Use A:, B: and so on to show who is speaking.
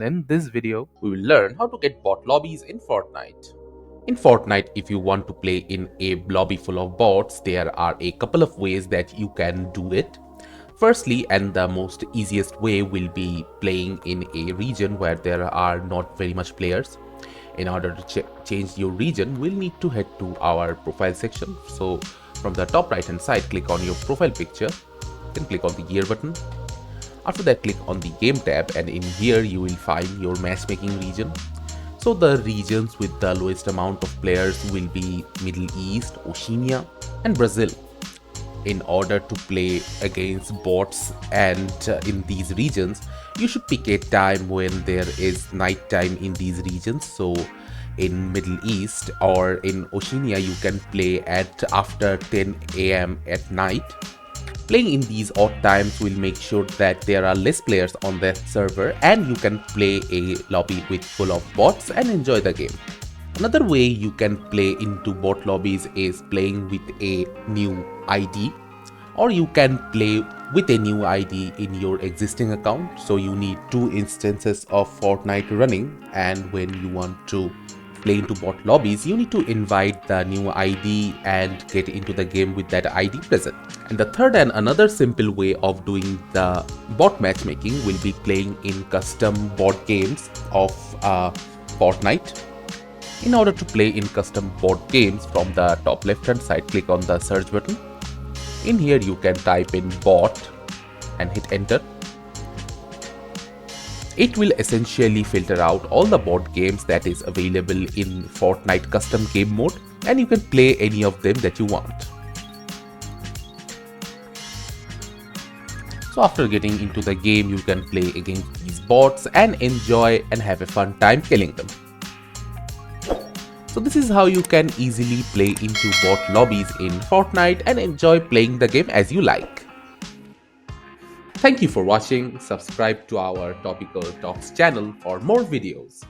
A: In this video, we will learn how to get bot lobbies in Fortnite. In Fortnite, if you want to play in a lobby full of bots, there are a couple of ways that you can do it. Firstly, and the most easiest way will be playing in a region where there are not very much players. In order to change your region, we'll need to head to our profile section. So from the top right hand side, click on your profile picture, then click on the gear button. After that, click on the game tab, and in here you will find your matchmaking region. So the regions with the lowest amount of players will be Middle East, Oceania and Brazil. In order to play against bots and in these regions, you should pick a time when there is night time in these regions. So in Middle East or in Oceania, you can play at after 10 AM at night. Playing in these odd times will make sure that there are less players on the server and you can play a lobby with full of bots and enjoy the game. Another way you can play into bot lobbies is playing with a new ID, or you can play with a new ID in your existing account. So you need 2 instances of Fortnite running, and when you want to play into bot lobbies, you need to invite the new ID and get into the game with that ID present. And the third and another simple way of doing the bot matchmaking will be playing in custom bot games of Fortnite. In order to play in custom bot games, from the top left hand side, click on the search button. In here you can type in bot and hit enter. It will essentially filter out all the bot games that is available in Fortnite custom game mode, and you can play any of them that you want. So after getting into the game, you can play against these bots and enjoy and have a fun time killing them. So this is how you can easily play into bot lobbies in Fortnite and enjoy playing the game as you like. Thank you for watching. Subscribe to our Topical Talks channel for more videos.